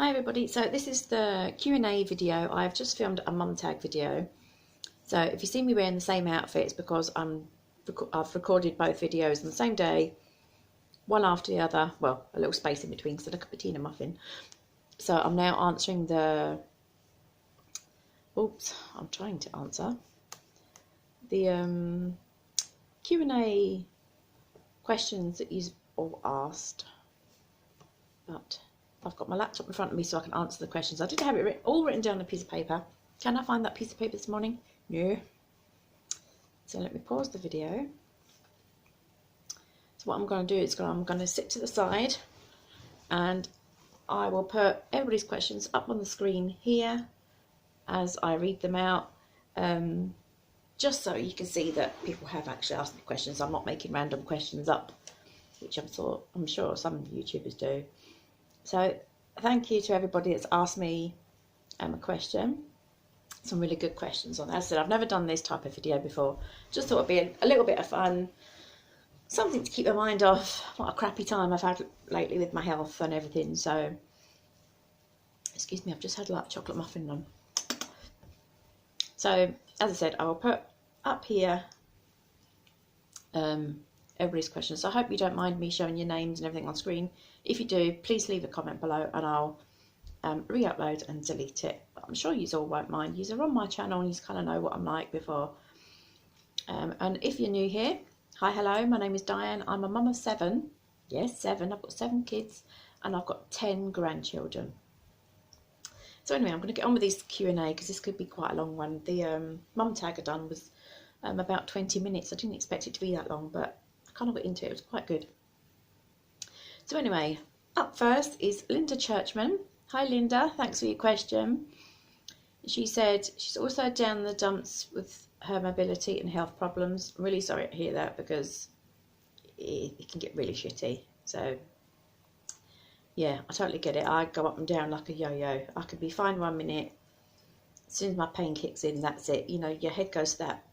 Hi everybody, so this is the Q&A video. I've just filmed a mum tag video. So if you see me wearing the same outfit, it's because I've recorded both videos on the same day, one after the other, well, a little space in between because I look at a muffin. So I'm now answering the, I'm trying to answer the Q&A questions that you've all asked, but I've got my laptop in front of me so I can answer the questions. I did have it all written down on a piece of paper. Can I find that piece of paper this morning? No. So let me pause the video. So what I'm going to do is I'm going to sit to the side and I will put everybody's questions up on the screen here as I read them out, just so you can see that people have actually asked me questions. I'm not making random questions up, which I'm sure some YouTubers do. So thank you to everybody that's asked me a question. Some really good questions on that. As I said, I've never done this type of video before. Just thought it'd be a little bit of fun, something to keep my mind off what a crappy time I've had lately with my health and everything. So, excuse me, I've just had a chocolate muffin on. So, as I said, I will put up here everybody's questions. So I hope you don't mind me showing your names and everything on screen. If you do, please leave a comment below and I'll re-upload and delete it. But I'm sure you all won't mind. You're on my channel and you kind of know what I'm like before. And if you're new here, hi, hello, my name is Diane. I'm a mum of 7. Yes, 7. I've got 7 kids and I've got 10 grandchildren. So anyway, I'm going to get on with this Q&A because this could be quite a long one. The mum tag I done was about 20 minutes. I didn't expect it to be that long, but I kind of got into it. It was quite good. So anyway, up first is Linda Churchman. Hi Linda, thanks for your question. She said she's also down the dumps with her mobility and health problems. I'm really sorry to hear that because it can get really shitty. So yeah, I totally get it. I go up and down like a yo-yo. I could be fine one minute. As soon as my pain kicks in, that's it. You know, your head goes to that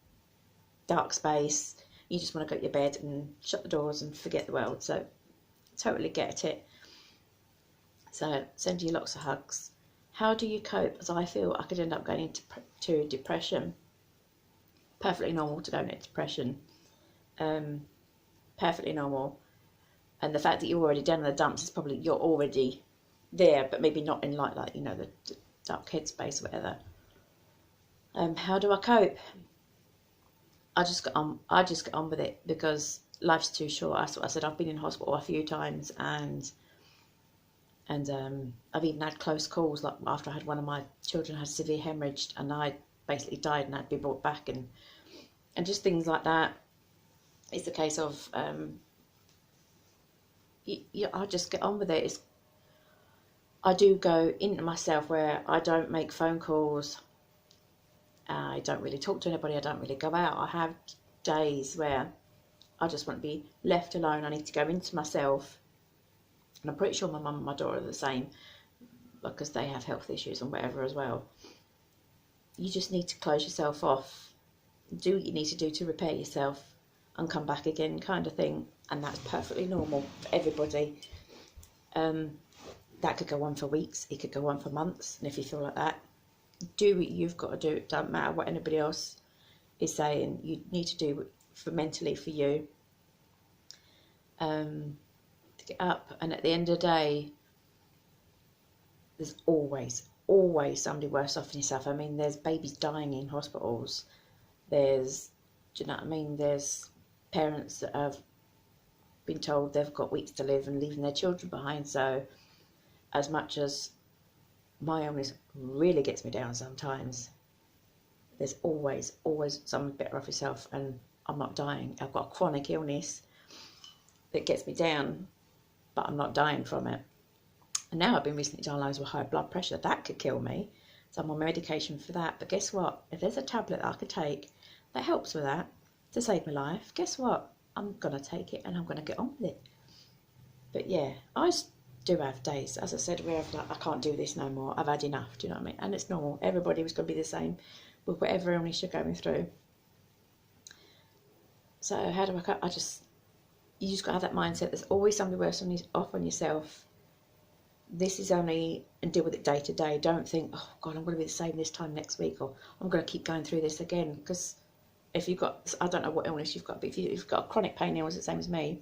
dark space. You just want to go to your bed and shut the doors and forget the world. So totally get it. So send you lots of hugs. How do you cope? As I feel I could end up going into depression. Perfectly normal to go into depression. Perfectly normal. And the fact that you're already down in the dumps is probably you're already there, but maybe not in like you know, the dark headspace or whatever. How do I cope? I just get on with it because life's too short. That's what I said. I've been in hospital a few times and I've even had close calls, like after I had one of my children had severe hemorrhage and I basically died and had to be brought back and just things like that. It's a case of I just get on with it. I do go into myself where I don't make phone calls. I don't really talk to anybody. I don't really go out. I have days where I just want to be left alone. I need to go into myself. And I'm pretty sure my mum and my daughter are the same because they have health issues and whatever as well. You just need to close yourself off, do what you need to do to repair yourself and come back again kind of thing. And that's perfectly normal for everybody. That could go on for weeks. It could go on for months. And if you feel like that, do what you've got to do. It doesn't matter what anybody else is saying. You need to do for mentally for you. To get up, and at the end of the day, there's always somebody worse off than yourself. I mean, there's babies dying in hospitals. There's, do you know what I mean? There's parents that have been told they've got weeks to live and leaving their children behind. So as much as my illness really gets me down sometimes, there's always someone better off yourself, and I'm not dying. I've got a chronic illness that gets me down, but I'm not dying from it. And now I've been recently diagnosed with high blood pressure. That could kill me. So I'm on medication for that. But guess what? If there's a tablet that I could take that helps with that to save my life, guess what? I'm going to take it and I'm going to get on with it. But yeah, I do have days, as I said, where I can't do this no more. I've had enough, do you know what I mean? And it's normal. Everybody was going to be the same with whatever illness you're going through. So how do I cope? You just got to have that mindset. There's always somebody worse off on yourself. This is only, and deal with it day to day. Don't think, oh God, I'm going to be the same this time next week, or I'm going to keep going through this again. Because if you've got, I don't know what illness you've got, but if you've got a chronic pain illness, the same as me,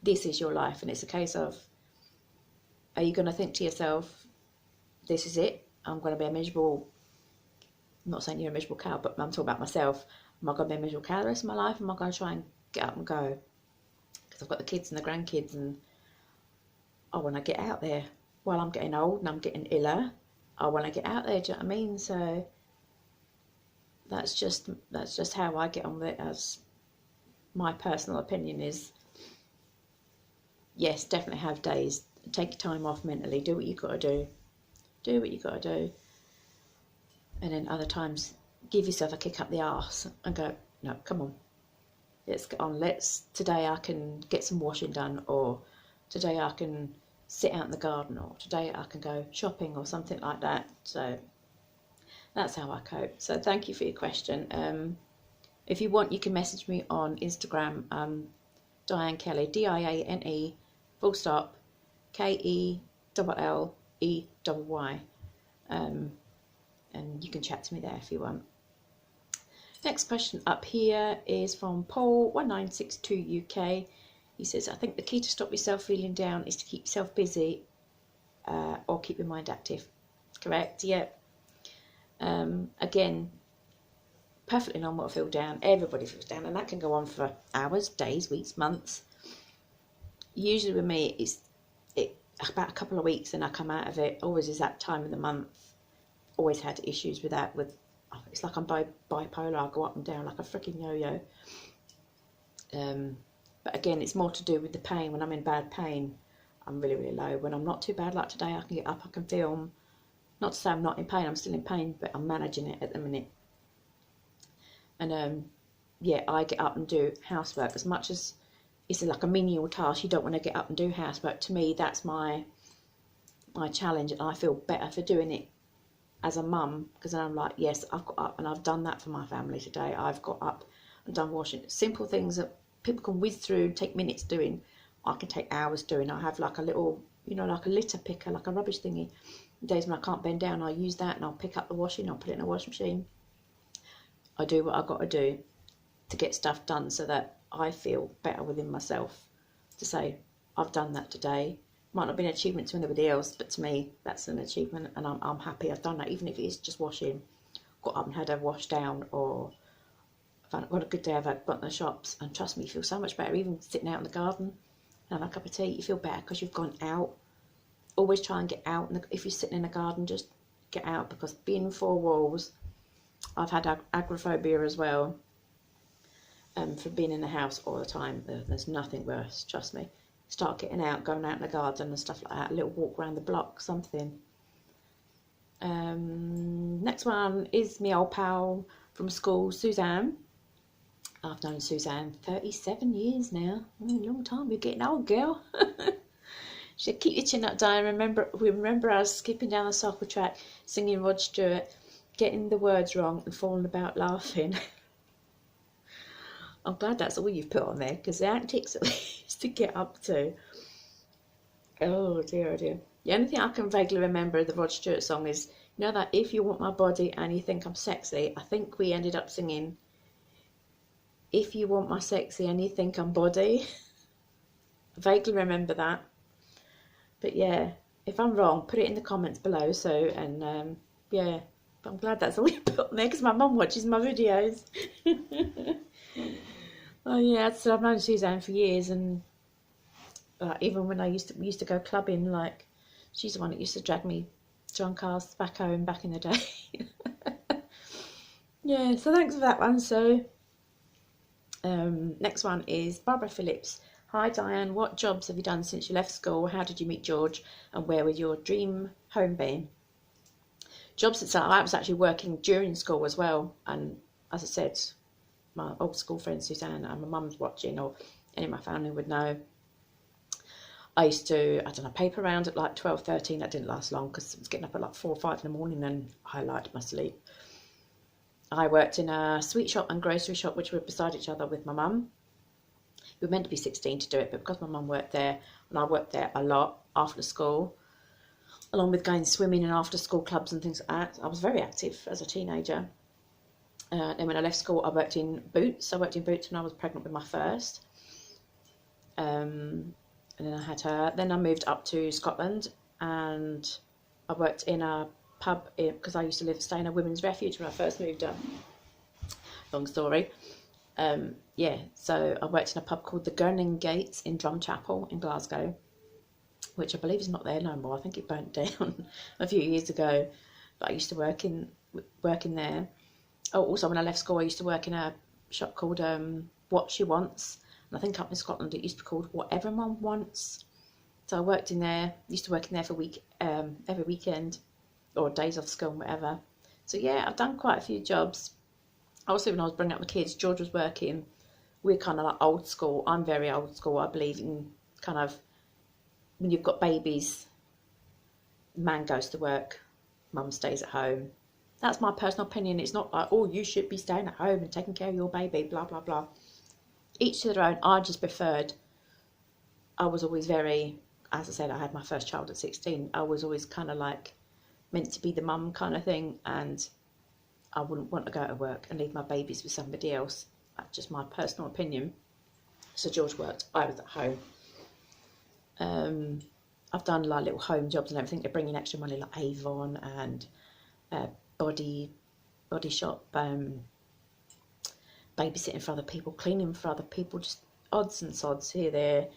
this is your life. And it's a case of, are you going to think to yourself, this is it, I'm going to be a miserable, I'm not saying you're a miserable cow, but I'm talking about myself. Am I going to be a miserable cow the rest of my life? Am I going to try and get up and go? Because I've got the kids and the grandkids, and I want to get out there. While I'm getting old and I'm getting iller, I want to get out there, do you know what I mean? So that's just how I get on with it. As my personal opinion is, yes, definitely have days. Take your time off mentally. Do what you got to do. Do what you got to do. And then other times, give yourself a kick up the arse and go, no, come on. Let's get on. Today I can get some washing done, or today I can sit out in the garden, or today I can go shopping or something like that. So that's how I cope. So thank you for your question. If you want, you can message me on Instagram, Diane Kelly, DIANE, full stop, KELLEY. And you can chat to me there if you want. Next question up here is from Paul1962 UK. He says, I think the key to stop yourself feeling down is to keep yourself busy or keep your mind active. Correct? Yeah. Again, perfectly normal to feel down. Everybody feels down, and that can go on for hours, days, weeks, months. Usually with me, it's about a couple of weeks and I come out of it. Always is that time of the month. Always had issues with that. It's like I'm bipolar. I go up and down like a freaking yo-yo. But again, it's more to do with the pain. When I'm in bad pain, I'm really, really low. When I'm not too bad, like today, I can get up, I can film. Not to say I'm not in pain, I'm still in pain, but I'm managing it at the minute. And yeah, I get up and do housework. As much as it's like a menial task, you don't want to get up and do housework. To me, that's my challenge, and I feel better for doing it as a mum, because then I'm like, yes, I've got up and I've done that for my family today. I've got up and done washing. Simple things that people can whiz through and take minutes doing, I can take hours doing. I have like a little, like a litter picker, like a rubbish thingy. Days when I can't bend down, I'll use that and I'll pick up the washing, I'll put it in a washing machine. I do what I've got to do to get stuff done so that I feel better within myself, to say, I've done that today. Might not be an achievement to anybody else, but to me, that's an achievement, and I'm happy I've done that, even if it is just washing. Got up and had a wash down, or I've got a good day, I've gone to the shops, and trust me, you feel so much better. Even sitting out in the garden and having a cup of tea, you feel better because you've gone out. Always try and get out, and if you're sitting in a garden, just get out, because being in four walls, I've had agoraphobia as well, for being in the house all the time. There's nothing worse, trust me. Start getting out, going out in the garden and stuff like that, a little walk around the block, something. Next one is my old pal from school, Suzanne. I've known Suzanne 37 years now. Long time. You're getting old, girl. She said, keep your chin up, Diane. Remember us skipping down the cycle track, singing Rod Stewart, getting the words wrong and falling about laughing. I'm glad that's all you've put on there, because the antics that we used to get up to. Oh dear, oh dear. The only thing I can vaguely remember of the Rod Stewart song is, that If You Want My Body and You Think I'm Sexy, I think we ended up singing, If You Want My Sexy and You Think I'm Body. I vaguely remember that. But yeah, if I'm wrong, put it in the comments below. So, and yeah, but I'm glad that's all you put on there, because my mum watches my videos. Oh yeah, so I've known Suzanne for years, and even when we used to go clubbing, like, she's the one that used to drag me drunk ass back home back in the day. Yeah, so thanks for that one. So next one is Barbara Phillips. Hi Diane, what jobs have you done since you left school? How did you meet George, and where would your dream home be? Jobs itself, I was actually working during school as well, and as I said, my old school friend Suzanne and my mum's watching, or any of my family would know. I used to, paper round at like 12, 13. That didn't last long, because I was getting up at like 4 or 5 in the morning, and I liked my sleep. I worked in a sweet shop and grocery shop, which were beside each other, with my mum. We were meant to be 16 to do it, but because my mum worked there, and I worked there a lot after school, along with going swimming and after school clubs and things like that. I was very active as a teenager. Then when I left school, I worked in Boots. I worked in Boots when I was pregnant with my first. And then I had her. Then I moved up to Scotland, and I worked in a pub because I used to stay in a women's refuge when I first moved up. Long story. Yeah, so I worked in a pub called the Gurning Gates in Drumchapel in Glasgow, which I believe is not there no more. I think it burnt down a few years ago, but I used to work in there. Oh, also when I left school, I used to work in a shop called What She Wants, and I think up in Scotland it used to be called Whatever Mum Wants. So I worked in there, used to work in there for every weekend or days off school, whatever. So yeah, I've done quite a few jobs. Also, when I was bringing up the kids, George was working. We're kind of like old school. I'm very old school. I believe in kind of when you've got babies, man goes to work, mum stays at home. That's my personal opinion. It's not like, oh, you should be staying at home and taking care of your baby, blah, blah, blah. Each to their own. I just preferred, I was always very, as I said, I had my first child at 16. I was always kind of like meant to be the mum kind of thing, and I wouldn't want to go to work and leave my babies with somebody else. That's just my personal opinion. So George worked, I was at home. I've done like little home jobs and everything to bring in extra money, like Avon and body shop, babysitting for other people, cleaning for other people, just odds and sods here, there,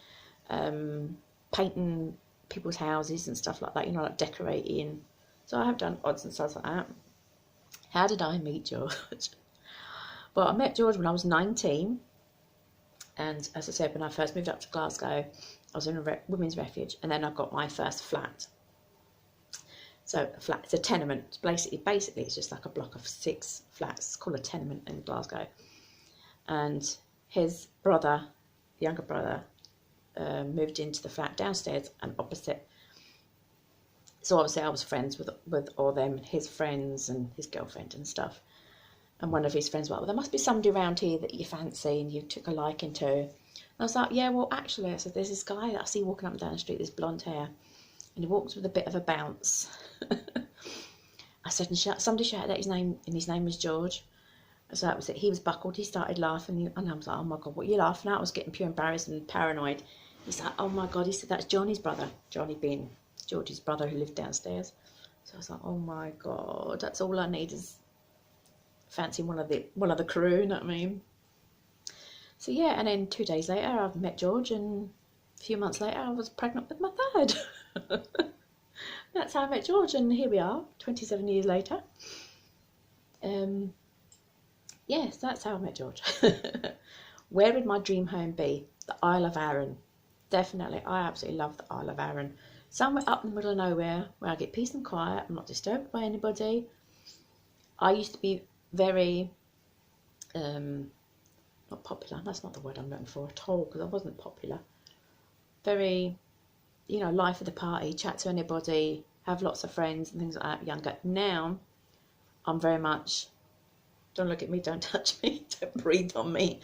painting people's houses and stuff like that, you know, like decorating. So I have done odds and sods like that. How did I meet George? Well, I met George when I was 19, and as I said, when I first moved up to Glasgow, I was in a women's refuge, and then I got my first flat. So a flat, it's a tenement. Basically, it's just like a block of 6 flats. It's called a tenement in Glasgow. And his brother, younger brother, moved into the flat downstairs and opposite. So obviously I was friends with all them, his friends and his girlfriend and stuff. And one of his friends was like, well, there must be somebody around here that you fancy and you took a liking to. And I was like, yeah, well, actually, I said, there's this guy that I see walking up and down the street, this blonde hair, and he walks with a bit of a bounce. I said, and somebody shouted out his name, and his name was George. So that was it. He was buckled. He started laughing, and I was like, oh my God, what are you laughing at? I was getting pure embarrassed and paranoid. He's like, oh my God. He said, that's Johnny's brother. Johnny being George's brother who lived downstairs. So I was like, oh my God, that's all I need is fancy one of the crew, you know what I mean? So yeah, and then 2 days later I've met George, and a few months later I was pregnant with my third. That's how I met George, and here we are 27 years later. Yes, that's how I met George. Where would my dream home be? The Isle of Arran. Definitely, I absolutely love the Isle of Arran. Somewhere up in the middle of nowhere where I get peace and quiet. I'm not disturbed by anybody. I used to be very, not popular, that's not the word I'm looking for at all, because I wasn't popular. Very, you know, life of the party, chat to anybody, have lots of friends and things like that, younger. Now, I'm very much, don't look at me, don't touch me, don't breathe on me.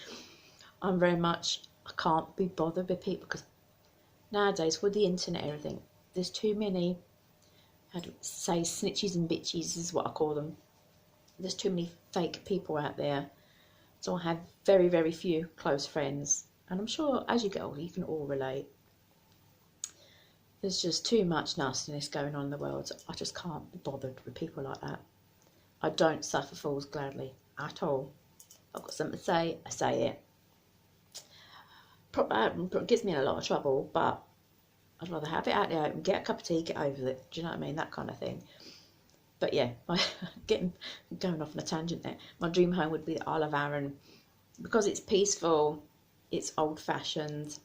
I'm very much, I can't be bothered with people, because nowadays, with the internet and everything, there's too many, how do I say, snitches and bitches is what I call them. There's too many fake people out there. So I have very, very few close friends. And I'm sure as you get older, you can all relate. There's just too much nastiness going on in the world. So I just can't be bothered with people like that. I don't suffer fools gladly at all. I've got something to say, I say it. It gets me in a lot of trouble, but I'd rather have it out there and get a cup of tea, get over it. Do you know what I mean? That kind of thing. But yeah, going off on a tangent there. My dream home would be the Isle of Arran, because it's peaceful, it's old-fashioned.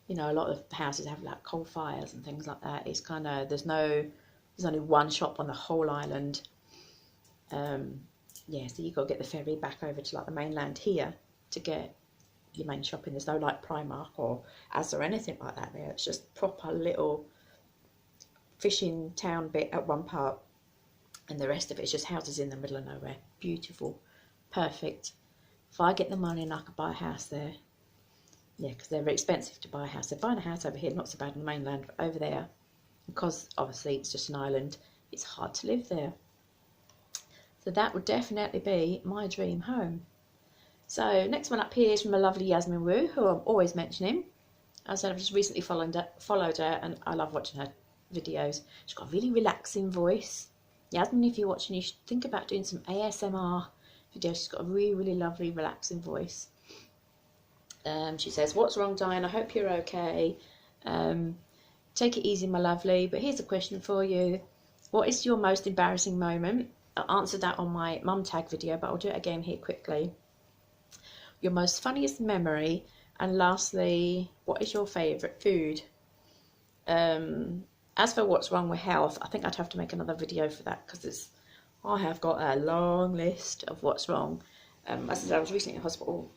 You know, a lot of houses have like coal fires and things like that. It's kind of, there's only one shop on the whole island. Yeah, so you've got to get the ferry back over to like the mainland here to get your main shopping. There's no like Primark or Asda or anything like that there. It's just proper little fishing town bit at one part, and the rest of it is just houses in the middle of nowhere. Beautiful, perfect. If I get the money and I could buy a house there, yeah, because they're very expensive to buy a house. They're buying a house over here, not so bad in the mainland, but over there, because obviously it's just an island, it's hard to live there. So that would definitely be my dream home. So next one up here is from a lovely Yasmin Wu, who I'm always mentioning. As I said, I've just recently followed her, and I love watching her videos. She's got a really relaxing voice. Yasmin, if you're watching, you should think about doing some ASMR videos. She's got a really, really lovely, relaxing voice. She says, "What's wrong, Diane? I hope you're okay. Take it easy, my lovely. But here's a question for you. What is your most embarrassing moment?" I answered that on my mum tag video, but I'll do it again here quickly. Your most funniest memory, and lastly, what is your favourite food? As for what's wrong with health, I think I'd have to make another video for that, because I have got a long list of what's wrong. As I said, I was recently in hospital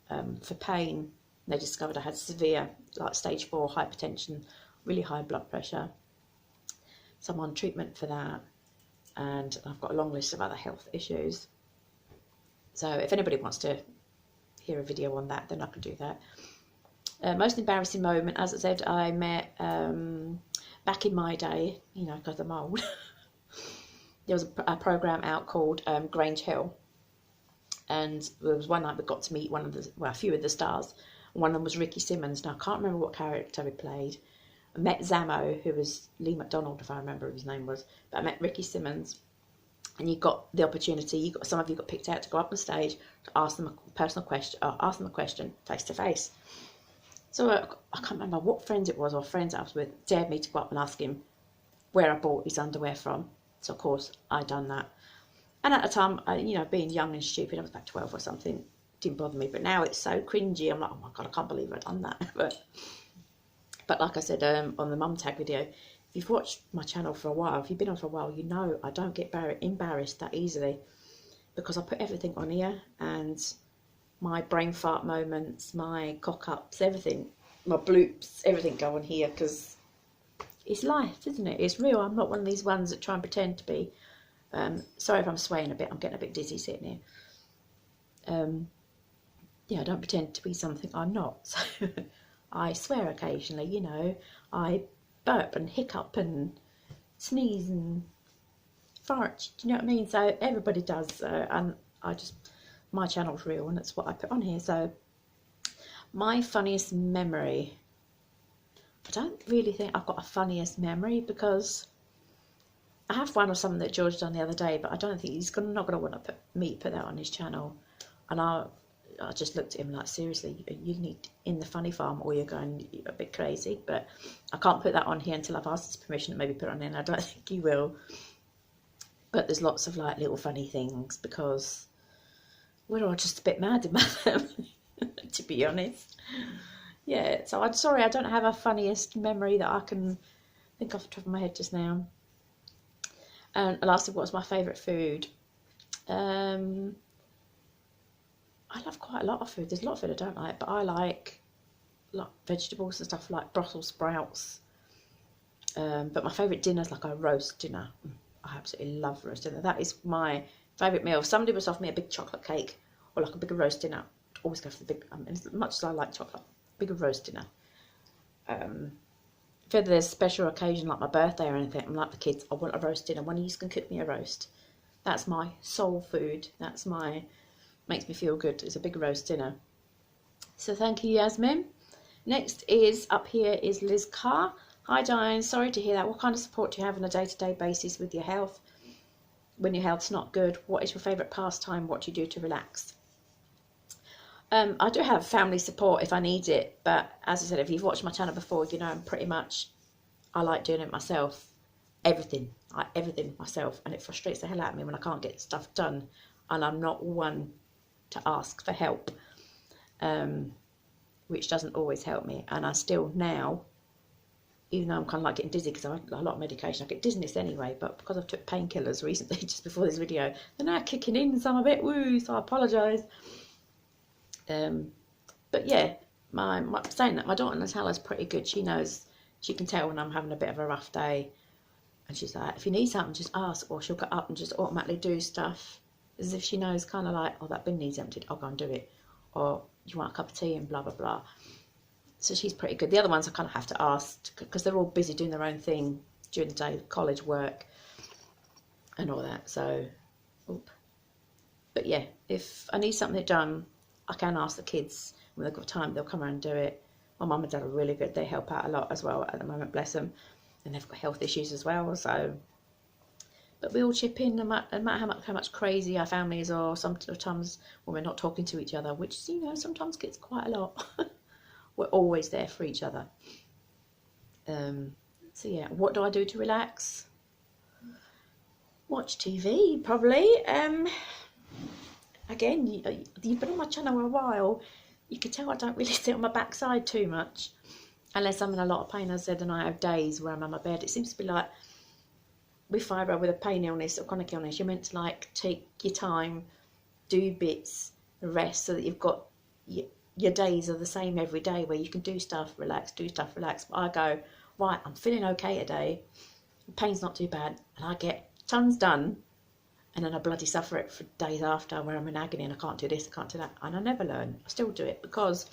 for pain. They discovered I had severe, like stage 4 hypertension, really high blood pressure. So I'm on treatment for that, and I've got a long list of other health issues. So if anybody wants to hear a video on that, then I can do that. Most embarrassing moment, as I said, I met back in my day, you know, because I'm old. There was a program out called Grange Hill, and there was one night we got to meet a few of the stars. One of them was Ricky Simmons. Now I can't remember what character he played. I met Zamo, who was Lee McDonald, if I remember his name was. But I met Ricky Simmons, and you got the opportunity. Some of you got picked out to go up on stage to ask them a personal question, or ask them a question face to face. So I can't remember what friends it was or friends I was with dared me to go up and ask him where I bought his underwear from. So of course I done that. And at the time, you know, being young and stupid, I was about 12 or something, didn't bother me. But now it's so cringy. I'm like, oh my God, I can't believe I've done that. But like I said on the mum tag video, if you've watched my channel for a while, if you've been on for a while, you know I don't get embarrassed that easily, because I put everything on here, and my brain fart moments, my cock ups, everything, my bloops, everything go on here, because it's life, isn't it? It's real. I'm not one of these ones that try and pretend to be. Sorry if I'm swaying a bit, I'm getting a bit dizzy sitting here. Yeah, I don't pretend to be something I'm not. So I swear occasionally, you know, I burp and hiccup and sneeze and fart, do you know what I mean? So everybody does, and my channel's real, and that's what I put on here. So my funniest memory, I don't really think I've got a funniest memory, because I have one of something that George done the other day, but I don't think he's not going to want to put that on his channel. And I just looked at him like, seriously, you need in the funny farm, or you're going a bit crazy. But I can't put that on here until I've asked his permission to maybe put it on there, and I don't think he will. But there's lots of like little funny things, because we're all just a bit mad in my family, to be honest. Yeah, so I'm sorry I don't have a funniest memory that I can think off the top of my head just now. And lastly, what's my favourite food? I love quite a lot of food. There's a lot of food I don't like, but I like vegetables and stuff, like Brussels sprouts. But my favourite dinner is like a roast dinner. I absolutely love roast dinner. That is my favourite meal. If somebody was offering me a big chocolate cake or like a bigger roast dinner, I'd always go for the big, as much as I like chocolate, bigger roast dinner. If there's a special occasion like my birthday or anything, I'm like the kids, I want a roast dinner. One of you can cook me a roast. That's my soul food. Makes me feel good. It's a big roast dinner. So thank you, Yasmin. Next is up here is Liz Carr. Hi Diane, sorry to hear that. What kind of support do you have on a day-to-day basis with your health? When your health's not good, what is your favourite pastime? What do you do to relax? I do have family support if I need it, but as I said, if you've watched my channel before, you know I like doing it myself. Everything myself, and it frustrates the hell out of me when I can't get stuff done, and I'm not one to ask for help, which doesn't always help me. And I still now, even though I'm kind of like getting dizzy because I have a lot of medication, I get dizziness anyway, but because I've took painkillers recently just before this video, they're now kicking in, so I'm a bit woo, so I apologise. But yeah, saying that, my daughter Natalia's pretty good. She knows, she can tell when I'm having a bit of a rough day, and she's like, if you need something, just ask, or she'll get up and just automatically do stuff, as if she knows, kind of like, oh, that bin needs emptied, I'll go and do it, or you want a cup of tea, and blah blah blah. So she's pretty good. The other ones I kind of have to ask, because they're all busy doing their own thing, during the day, college work and all that. So, but yeah, if I need something done, I can ask the kids when they've got time. They'll come around and do it. My mum and dad are really good. They help out a lot as well at the moment, bless them. And they've got health issues as well. So, but we all chip in, no matter how much crazy our families are. Sometimes when we're not talking to each other, which sometimes gets quite a lot. We're always there for each other. So yeah, what do I do to relax? Watch TV, probably. Again, you've been on my channel a while. You can tell I don't really sit on my backside too much, unless I'm in a lot of pain. As I said, and I have days where I'm on my bed. It seems to be like with fibro, with a pain illness or chronic illness, you're meant to like take your time, do bits, rest, so that you've got your days are the same every day, where you can do stuff, relax, do stuff, relax. But I go, right, I'm feeling okay today, the pain's not too bad, and I get tons done, and then I bloody suffer it for days after, where I'm in agony and I can't do this, I can't do that, and I never learn. I still do it because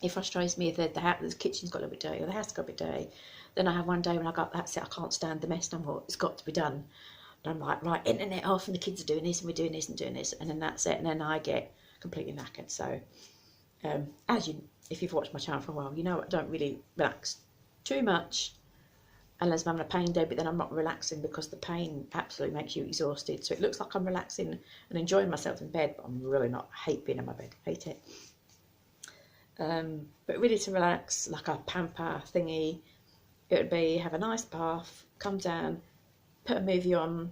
it frustrates me if the kitchen's got a little bit dirty or the house got a bit dirty. Then I have one day when I go, that's it, I can't stand the mess no more, it's got to be done. And I'm like, right, internet off, and the kids are doing this, and we're doing this and doing this, and then that's it, and then I get completely knackered. So, if you've watched my channel for a while, you know I don't really relax too much unless I'm having a pain day, but then I'm not relaxing because the pain absolutely makes you exhausted. So it looks like I'm relaxing and enjoying myself in bed, but I'm really not. I hate being in my bed, hate it. But really to relax, like a pamper thingy, it would be have a nice bath, come down, put a movie on,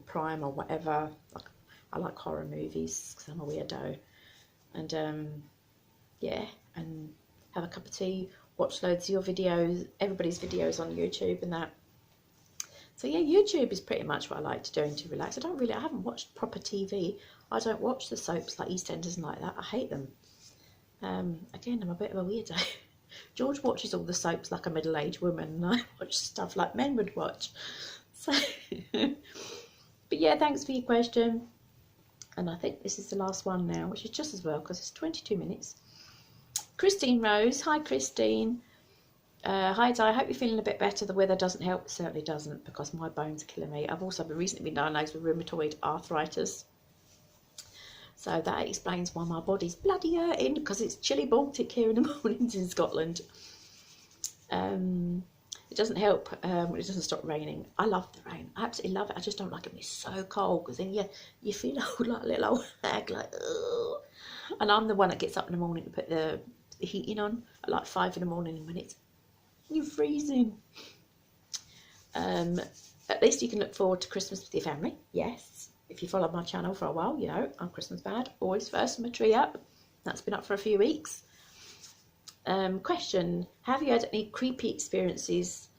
Prime or whatever. I like horror movies because I'm a weirdo, and yeah, and have a cup of tea, watch loads of your videos, everybody's videos on YouTube and that. So yeah, YouTube is pretty much what I like to do to relax. I haven't watched proper TV. I don't watch the soaps like EastEnders and like that. I hate them. Again, I'm a bit of a weirdo. George watches all the soaps like a middle-aged woman, and I watch stuff like men would watch. So, but yeah, thanks for your question. And I think this is the last one now, which is just as well because it's 22 minutes. Christine Rose. Hi, Christine. Hi, Di. I hope you're feeling a bit better. The weather doesn't help. It certainly doesn't, because my bones are killing me. I've also recently been diagnosed with rheumatoid arthritis. So that explains why my body's bloody hurting, because it's chilly Baltic here in the mornings in Scotland. It doesn't help when it doesn't stop raining. I love the rain. I absolutely love it. I just don't like it when it's so cold, because then you feel like a little old hag, like, ugh. And I'm the one that gets up in the morning to put the heating on at like 5 in the morning, and when you're freezing. At least you can look forward to Christmas with your family. Yes. If you followed my channel for a while, you know I'm Christmas bad. Always first my tree up. That's been up for a few weeks. Question: have you had any creepy experiences,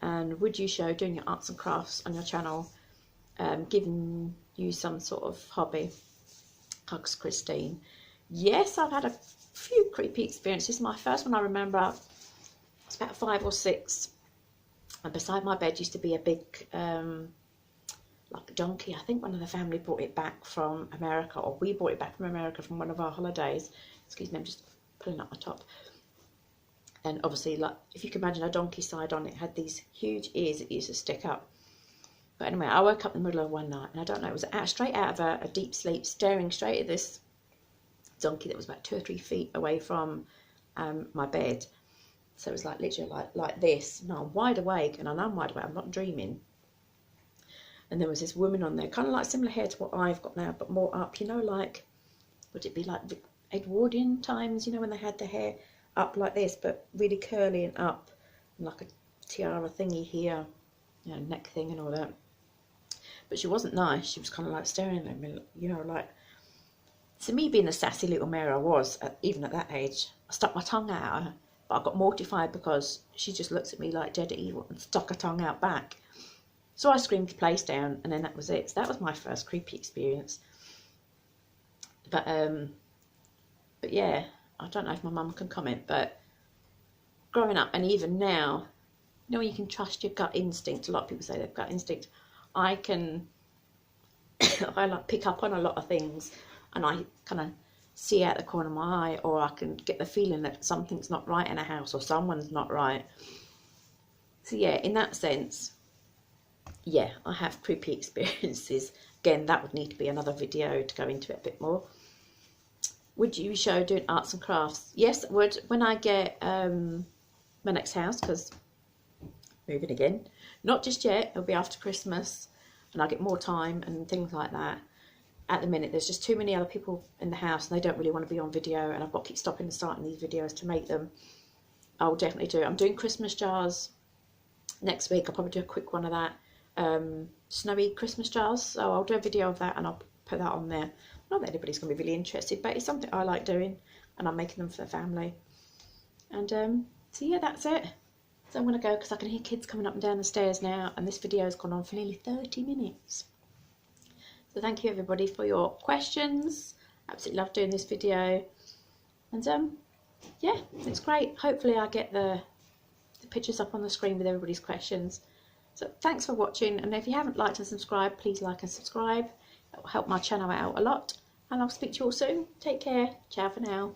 and would you show doing your arts and crafts on your channel, giving you some sort of hobby? Hugs, Christine. Yes, I've had a few creepy experiences. My first one I remember, I was about 5 or 6, and beside my bed used to be a big like a donkey. I think one of the family brought it back from America, or we brought it back from America from one of our holidays. Excuse me, I'm just pulling up my top. And obviously, like, if you can imagine a donkey side on, it had these huge ears that used to stick up. But anyway, I woke up in the middle of one night, and I don't know, it was straight out of a deep sleep, staring straight at this donkey that was about 2 or 3 feet away from my bed. So it was like literally like this. No, I'm wide awake, and I know I'm wide awake, I'm not dreaming. And there was this woman on there, kind of like similar hair to what I've got now, but more up, you know, like, would it be like the Edwardian times, you know, when they had the hair up like this, but really curly and up, and like a tiara thingy here, you know, neck thing and all that. But she wasn't nice. She was kind of like staring at me, you know, like, to me, being the sassy little mare I was, even at that age, I stuck my tongue out at her, but I got mortified because she just looked at me like dead evil and stuck her tongue out back. So I screamed the place down, and then that was it. So that was my first creepy experience. But yeah, I don't know if my mum can comment, but growing up, and even now, you know, you can trust your gut instinct. A lot of people say they've gut instinct. I can, I like pick up on a lot of things, and I kind of see out the corner of my eye, or I can get the feeling that something's not right in a house, or someone's not right. So yeah, in that sense, yeah, I have creepy experiences. Again, that would need to be another video to go into it a bit more. Would you show doing arts and crafts? Yes, I would. When I get my next house, because moving again, not just yet, it'll be after Christmas, and I'll get more time and things like that. At the minute, there's just too many other people in the house, and they don't really want to be on video, and I've got to keep stopping and starting these videos to make them. I'll definitely do it. I'm doing Christmas jars next week. I'll probably do a quick one of that. Snowy Christmas jars, so I'll do a video of that and I'll put that on there. Not that anybody's going to be really interested, but it's something I like doing, and I'm making them for the family. And so yeah, that's it. So I'm going to go because I can hear kids coming up and down the stairs now, and this video has gone on for nearly 30 minutes. So thank you everybody for your questions. Absolutely love doing this video. And yeah, it's great. Hopefully I get the pictures up on the screen with everybody's questions. So thanks for watching, and if you haven't liked and subscribed, please like and subscribe. It will help my channel out a lot, and I'll speak to you all soon. Take care. Ciao for now.